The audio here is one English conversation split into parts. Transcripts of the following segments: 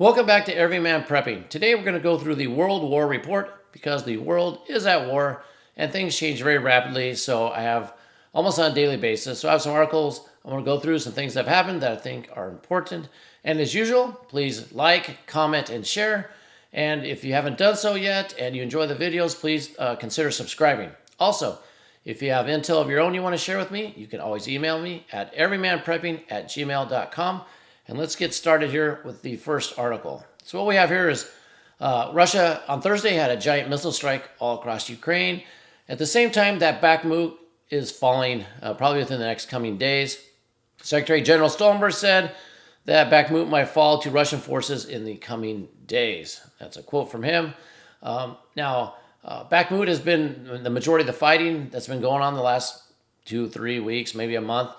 Welcome back to Everyman Prepping. Today we're going to go through the World War Report because the world is at war and things change very rapidly. So I have almost on a daily basis. So I have some articles. I want to go through some things that have happened that I think are important. And as usual, please like, comment, and share. And if you haven't done so yet and you enjoy the videos, please consider subscribing. Also, if you have intel of your own you want to share with me, you can always email me at everymanprepping@gmail.com. And let's get started here with the first article. So what we have here is Russia on Thursday had a giant missile strike all across Ukraine. At the same time, that Bakhmut is falling probably within the next coming days. Secretary General Stoltenberg said that Bakhmut might fall to Russian forces in the coming days. That's a quote from him. Bakhmut has been the majority of the fighting that's been going on the last 2-3 weeks, maybe a month.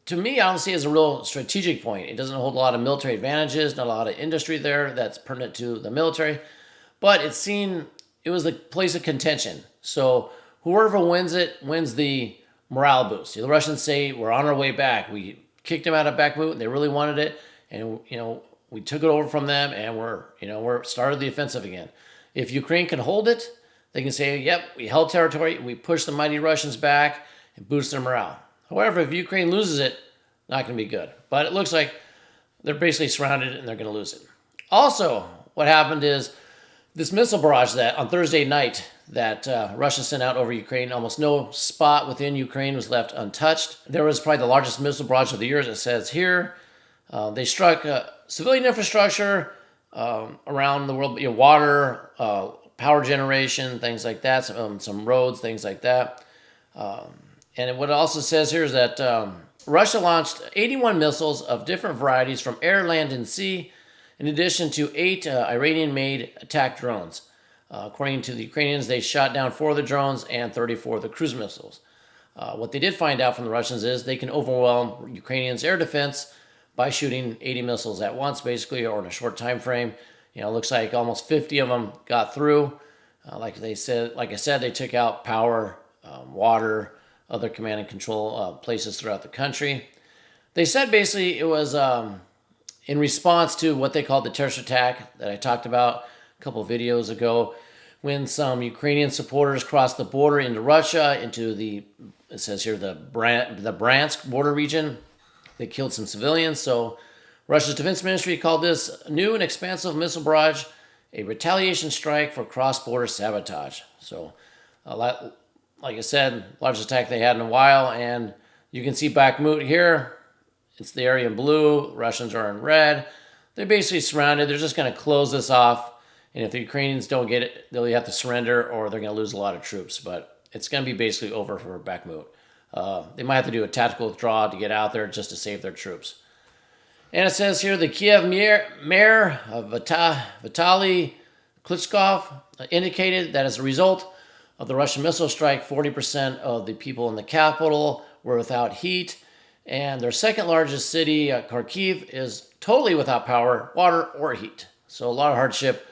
To me, honestly, is a real strategic point. It doesn't hold a lot of military advantages, not a lot of industry there that's pertinent to the military, but it was the place of contention. So whoever wins it wins the morale boost. The Russians say we're on our way back. We kicked them out of Bakhmut, and they really wanted it, and we took it over from them, and we're started the offensive again. If Ukraine can hold it, they can say, "Yep, we held territory. We pushed the mighty Russians back and boost their morale." However, if Ukraine loses it, not going to be good. But it looks like they're basically surrounded and they're going to lose it. Also, what happened is this missile barrage that on Thursday night that Russia sent out over Ukraine, almost no spot within Ukraine was left untouched. There was probably the largest missile barrage of the year, as it says here. They struck civilian infrastructure around the world, water, power generation, things like that, some roads, things like that. And what it also says here is that Russia launched 81 missiles of different varieties from air, land, and sea, in addition to 8 Iranian-made attack drones. According to the Ukrainians, they shot down 4 of the drones and 34 of the cruise missiles. What they did find out from the Russians is they can overwhelm Ukrainians' air defense by shooting 80 missiles at once, basically, or in a short time frame. It looks like almost 50 of them got through. Like I said, they took out power, water, other command and control places throughout the country. They said basically it was in response to what they called the terrorist attack that I talked about a couple of videos ago, when some Ukrainian supporters crossed the border into Russia, into it says here, the Bryansk border region. They killed some civilians. So Russia's defense ministry called this new and expansive missile barrage a retaliation strike for cross-border sabotage. So like I said, largest attack they had in a while, and you can see Bakhmut here. It's the area in blue. Russians are in red. They're basically surrounded. They're just going to close this off, and if the Ukrainians don't get it, they'll have to surrender, or they're going to lose a lot of troops. But it's going to be basically over for Bakhmut. They might have to do a tactical withdrawal to get out there just to save their troops. And it says here, the Kiev mayor Vitaly Klitschko indicated that as a result of the Russian missile strike, 40% of the people in the capital were without heat. And their second largest city, Kharkiv, is totally without power, water, or heat. So a lot of hardship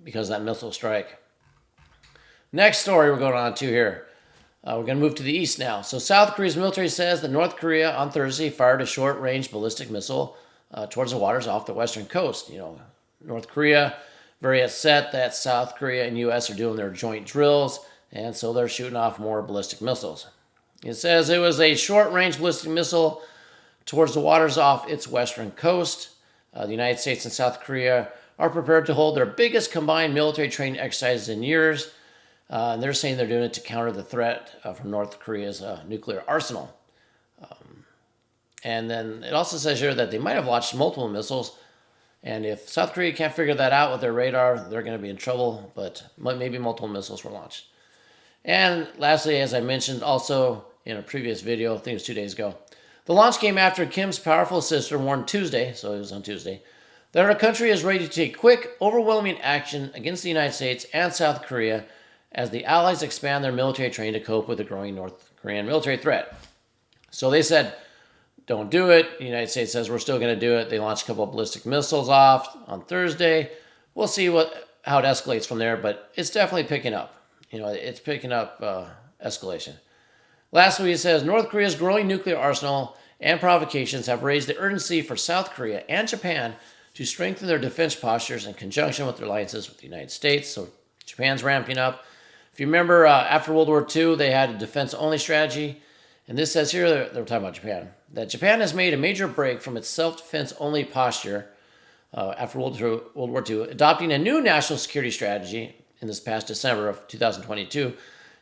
because of that missile strike. Next story we're going on to here. We're going to move to the east now. So South Korea's military says that North Korea on Thursday fired a short-range ballistic missile towards the waters off the western coast. North Korea very upset that South Korea and U.S. are doing their joint drills, and so they're shooting off more ballistic missiles. It says it was a short-range ballistic missile towards the waters off its western coast. The United States and South Korea are prepared to hold their biggest combined military training exercises in years, and they're saying they're doing it to counter the threat from North Korea's nuclear arsenal. And then it also says here that they might have launched multiple missiles. And if South Korea can't figure that out with their radar, they're going to be in trouble, but maybe multiple missiles were launched. And lastly, as I mentioned also in a previous video, I think it was 2 days ago, the launch came after Kim's powerful sister warned Tuesday, so it was on Tuesday, that our country is ready to take quick, overwhelming action against the United States and South Korea as the Allies expand their military training to cope with the growing North Korean military threat. So they said, don't do it. The United States says we're still going to do it. They launched a couple of ballistic missiles off on Thursday. We'll see how it escalates from there, but it's definitely picking up. It's picking up escalation. Lastly, it says North Korea's growing nuclear arsenal and provocations have raised the urgency for South Korea and Japan to strengthen their defense postures in conjunction with their alliances with the United States. So Japan's ramping up. If you remember, after World War II, they had a defense-only strategy. And this says here, they're talking about Japan, that Japan has made a major break from its self-defense-only posture after World War II, adopting a new national security strategy in this past December of 2022,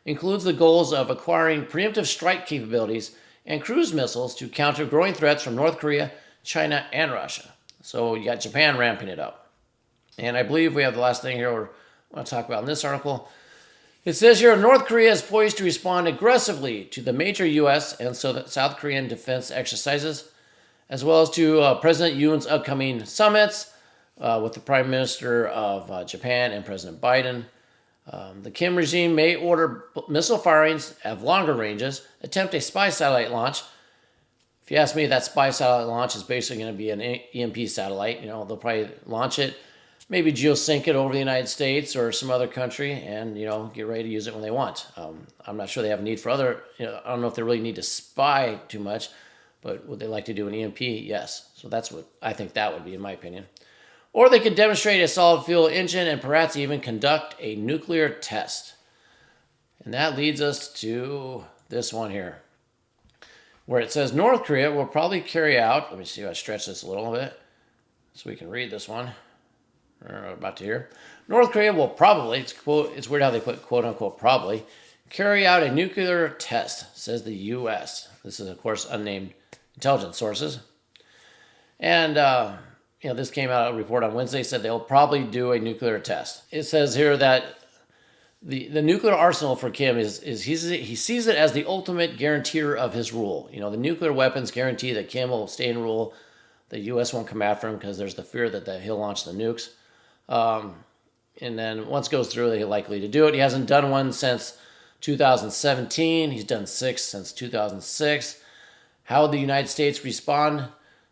includes the goals of acquiring preemptive strike capabilities and cruise missiles to counter growing threats from North Korea, China, and Russia. So you got Japan ramping it up. And I believe we have the last thing here we want to talk about in this article. It says here, North Korea is poised to respond aggressively to the major U.S. and South Korean defense exercises, as well as to President Yoon's upcoming summits with the Prime Minister of Japan and President Biden. The Kim regime may order missile firings of longer ranges, attempt a spy satellite launch. If you ask me, that spy satellite launch is basically going to be an EMP satellite. They'll probably launch it, maybe geosync it over the United States or some other country, and get ready to use it when they want. I'm not sure they have a need for other. I don't know if they really need to spy too much, but would they like to do an EMP? Yes. So that's what I think that would be, in my opinion. Or they could demonstrate a solid fuel engine and perhaps even conduct a nuclear test. And that leads us to this one here, where it says North Korea will probably carry out, let me see if I stretch this a little bit so we can read this one. We're about to hear. North Korea will probably, it's weird how they put quote unquote probably, carry out a nuclear test, says the U.S. This is, of course, unnamed intelligence sources. And, this came out, a report on Wednesday said they'll probably do a nuclear test. It says here that the nuclear arsenal for Kim is he sees it as the ultimate guarantor of his rule. The nuclear weapons guarantee that Kim will stay in rule. The U.S. won't come after him because there's the fear that he'll launch the nukes. And then once it goes through, he's likely to do it. He hasn't done one since 2017. He's done 6 since 2006. How would the United States respond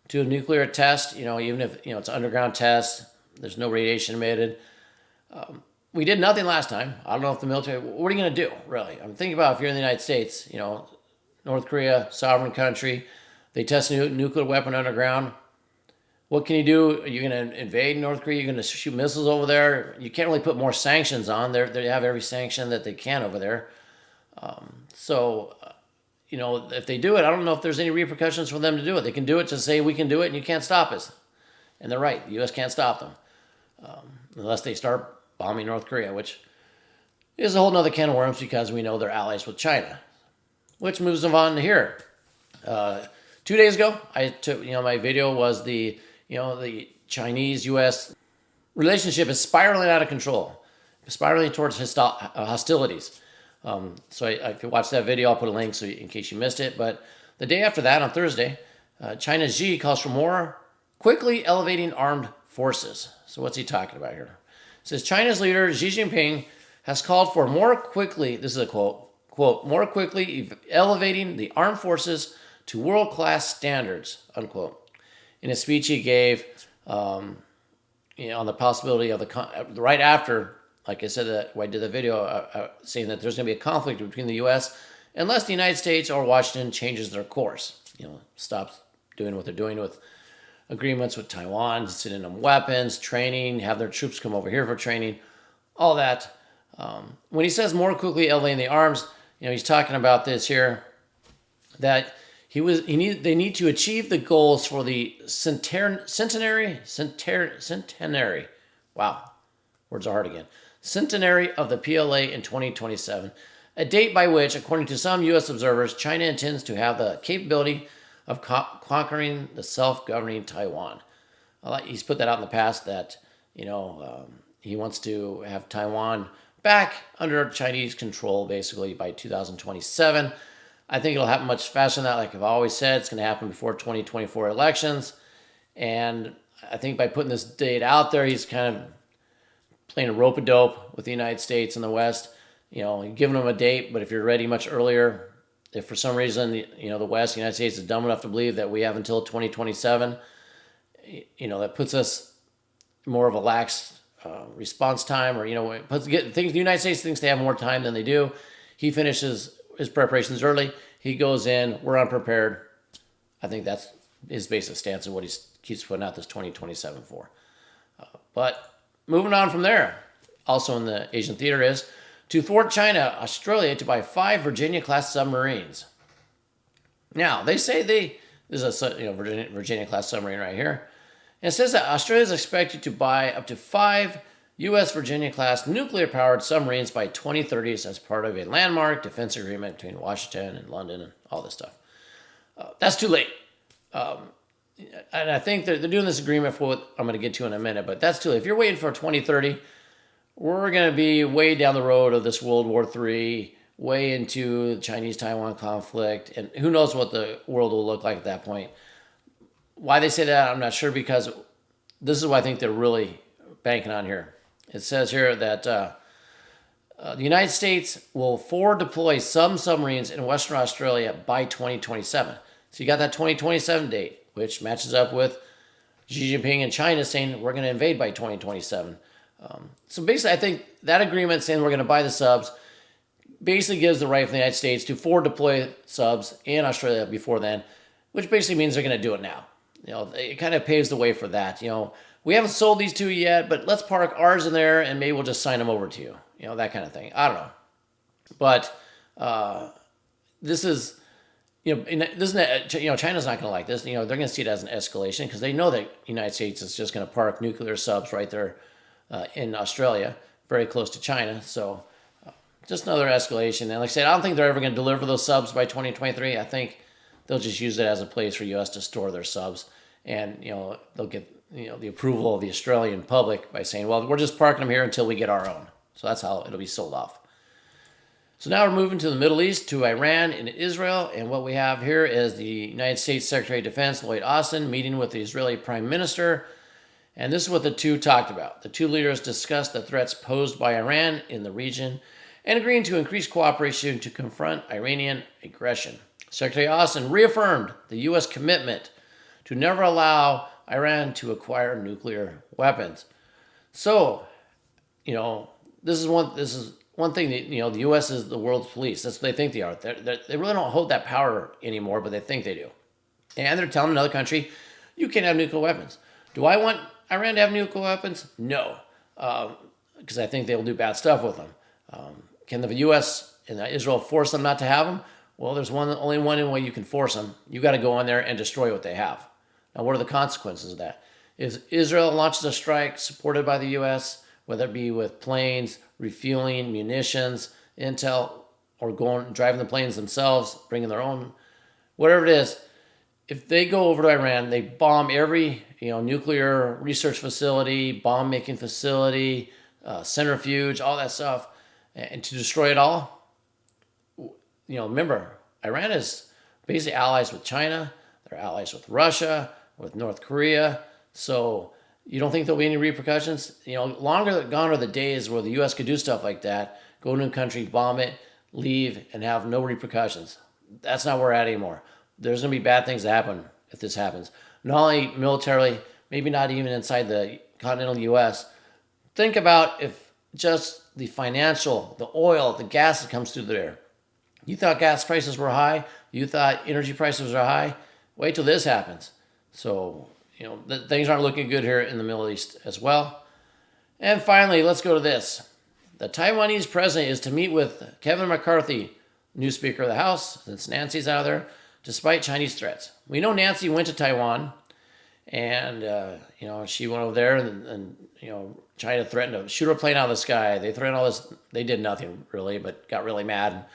to a nuclear test? Even if it's an underground test, there's no radiation emitted. We did nothing last time. I don't know if the military. What are you going to do, really? I'm thinking about if you're in the United States. North Korea, sovereign country, they test a nuclear weapon underground. What can you do? Are you going to invade North Korea? You're going to shoot missiles over there? You can't really put more sanctions on. They have every sanction that they can over there. If they do it, I don't know if there's any repercussions for them to do it. They can do it to say we can do it and you can't stop us. And they're right. The U.S. can't stop them unless they start bombing North Korea, which is a whole nother can of worms because we know they're allies with China. Which moves them on to here. 2 days ago, I took, my video was the Chinese-U.S. relationship is spiraling out of control, spiraling towards hostilities. If you watch that video, I'll put a link so in case you missed it. But the day after that, on Thursday, China's Xi calls for more quickly elevating armed forces. So what's he talking about here? It says China's leader Xi Jinping has called for more quickly, this is a quote, more quickly elevating the armed forces to world-class standards, unquote. In a speech he gave on the possibility of right after, like I said, that I did the video saying that there's going to be a conflict between the U.S. unless the United States or Washington changes their course, stops doing what they're doing with agreements with Taiwan, sending them weapons, training, have their troops come over here for training, all that. When he says more quickly elevating the arms, he's talking about this here, that they need to achieve the goals for the centenary. Wow, words are hard again. Centenary of the PLA in 2027, a date by which, according to some U.S. observers, China intends to have the capability of conquering the self-governing Taiwan. He's put that out in the past that, he wants to have Taiwan back under Chinese control basically by 2027. I think it'll happen much faster than that. Like I've always said, it's going to happen before 2024 elections. And I think by putting this date out there, he's kind of playing a rope-a-dope with the United States and the West. Giving them a date, but if you're ready much earlier, if for some reason, the West, the United States is dumb enough to believe that we have until 2027, that puts us more of a lax response time, or, the United States thinks they have more time than they do. He finishes his preparations early. He goes in. We're unprepared. I think that's his basic stance of what he's keeps putting out this 2027 for. But moving on from there, also in the Asian theater is to thwart China, Australia to buy 5 Virginia-class submarines. Now, they say this is a Virginia-class submarine right here. And it says that Australia is expected to buy up to 5 U.S. Virginia-class nuclear-powered submarines by 2030 as part of a landmark defense agreement between Washington and London and all this stuff. That's too late. And I think they're doing this agreement for what I'm going to get to in a minute, but that's too late. If you're waiting for 2030, we're going to be way down the road of this World War III, way into the Chinese-Taiwan conflict, and who knows what the world will look like at that point. Why they say that, I'm not sure, because this is what I think they're really banking on here. It says here that the United States will forward deploy some submarines in Western Australia by 2027. So you got that 2027 date, which matches up with Xi Jinping and China saying we're going to invade by 2027. So basically, I think that agreement saying we're going to buy the subs basically gives the right for the United States to forward deploy subs in Australia before then, which basically means they're going to do it now. It kind of paves the way for that. We haven't sold these to you yet, but let's park ours in there and maybe we'll just sign them over to you. That kind of thing. I don't know. But this is, China's not going to like this. They're going to see it as an escalation because they know that the United States is just going to park nuclear subs right there in Australia, very close to China. So just another escalation. And like I said, I don't think they're ever going to deliver those subs by 2023. I think they'll just use it as a place for U.S. to store their subs. And, they'll get, the approval of the Australian public by saying, well, we're just parking them here until we get our own. So that's how it'll be sold off. So now we're moving to the Middle East, to Iran and Israel. And what we have here is the United States Secretary of Defense, Lloyd Austin, meeting with the Israeli Prime Minister. And this is what the two talked about. The two leaders discussed the threats posed by Iran in the region and agreeing to increase cooperation to confront Iranian aggression. Secretary Austin reaffirmed the U.S. commitment to never allow Iran to acquire nuclear weapons. So, this is one thing that, the U.S. is the world's police. That's what they think they are. They really don't hold that power anymore, but they think they do. And they're telling another country, you can't have nuclear weapons. Do I want Iran to have nuclear weapons? No, because I think they'll do bad stuff with them. Can the U.S. and Israel force them not to have them? Well, there's only one way you can force them. You got to go in there and destroy what they have. Now, what are the consequences of that? If Israel launches a strike supported by the U.S., whether it be with planes, refueling, munitions, intel, or driving the planes themselves, bringing their own, whatever it is, if they go over to Iran, they bomb every nuclear research facility, bomb-making facility, centrifuge, all that stuff, and to destroy it all. Remember, Iran is basically allies with China. They're allies with Russia, with North Korea. So you don't think there'll be any repercussions? Longer gone are the days where the U.S. could do stuff like that, go to a country, bomb it, leave, and have no repercussions. That's not where we're at anymore. There's going to be bad things that happen if this happens. Not only militarily, maybe not even inside the continental U.S. Think about if just the financial, the oil, the gas that comes through there. You thought gas prices were high. You thought energy prices are high. Wait till this happens. So, things aren't looking good here in the Middle East as well. And finally, let's go to this. The Taiwanese president is to meet with Kevin McCarthy, new Speaker of the House, since Nancy's out of there, despite Chinese threats. We know Nancy went to Taiwan, and, she went over there, and China threatened to shoot her plane out of the sky. They threatened all this. They did nothing, really, but got really mad and,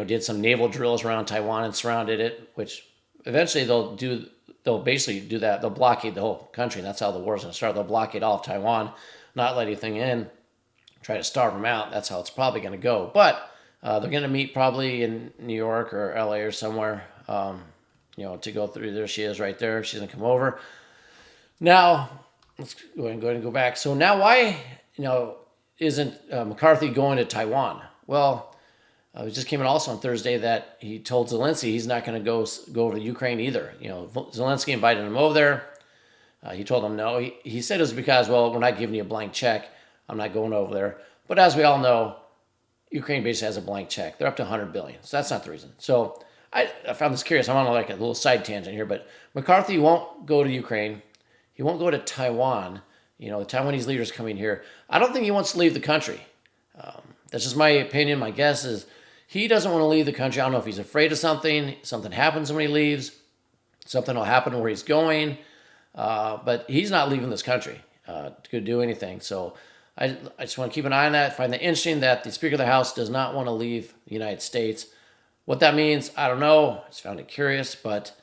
did some naval drills around Taiwan and surrounded it, which eventually they'll basically do that. They'll blockade the whole country. And that's how the war's going to start. They'll blockade all of Taiwan, not let anything in, try to starve them out. That's how it's probably going to go. But they're going to meet probably in New York or LA or somewhere, to go through. There she is right there. She's going to come over. Now, let's go ahead and go back. So now why, isn't McCarthy going to Taiwan? Well, it just came out also on Thursday that he told Zelensky he's not going to go over to Ukraine either. Zelensky invited him over there. He told him no. He said it was because, we're not giving you a blank check. I'm not going over there. But as we all know, Ukraine basically has a blank check. They're up to $100 billion. So that's not the reason. So I found this curious. I'm on like a little side tangent here, but McCarthy won't go to Ukraine. He won't go to Taiwan. The Taiwanese leader's coming here. I don't think he wants to leave the country. That's just my opinion. My guess is he doesn't want to leave the country. I don't know if he's afraid of something. Something happens when he leaves. Something will happen where he's going. But he's not leaving this country to do anything. So I just want to keep an eye on that. Find that interesting that the Speaker of the House does not want to leave the United States. What that means, I don't know. I just found it curious. But,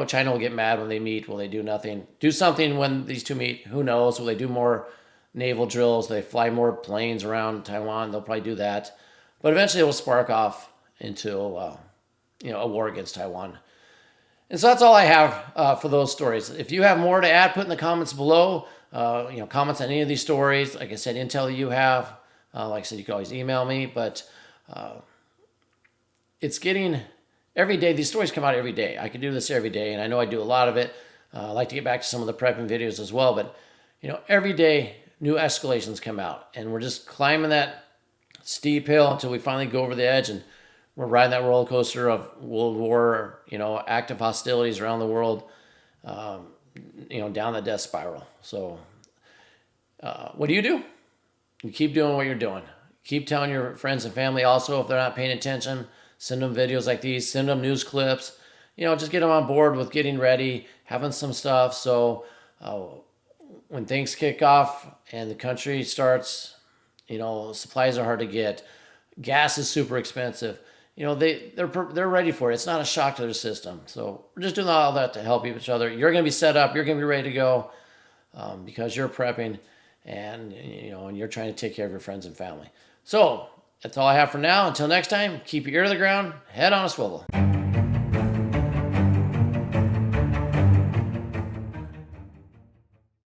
China will get mad when they meet. Will they do nothing? Do something when these two meet? Who knows? Will they do more naval drills? They fly more planes around Taiwan? They'll probably do that. But eventually it will spark off into, a war against Taiwan. And so that's all I have for those stories. If you have more to add, put in the comments below. Comments on any of these stories. Like I said, intel that you have. Like I said, you can always email me. But it's getting every day. These stories come out every day. I could do this every day, and I know I do a lot of it. I like to get back to some of the prepping videos as well. But every day new escalations come out, and we're just climbing that steep hill until we finally go over the edge, and we're riding that roller coaster of World War, active hostilities around the world, down the death spiral. So what do? You keep doing what you're doing. Keep telling your friends and family also if they're not paying attention. Send them videos like these. Send them news clips. Just get them on board with getting ready, having some stuff. So when things kick off and the country starts, supplies are hard to get. Gas is super expensive. They're ready for it. It's not a shock to their system. So we're just doing all that to help each other. You're going to be set up. You're going to be ready to go because you're prepping and you're trying to take care of your friends and family. So that's all I have for now. Until next time, keep your ear to the ground, head on a swivel.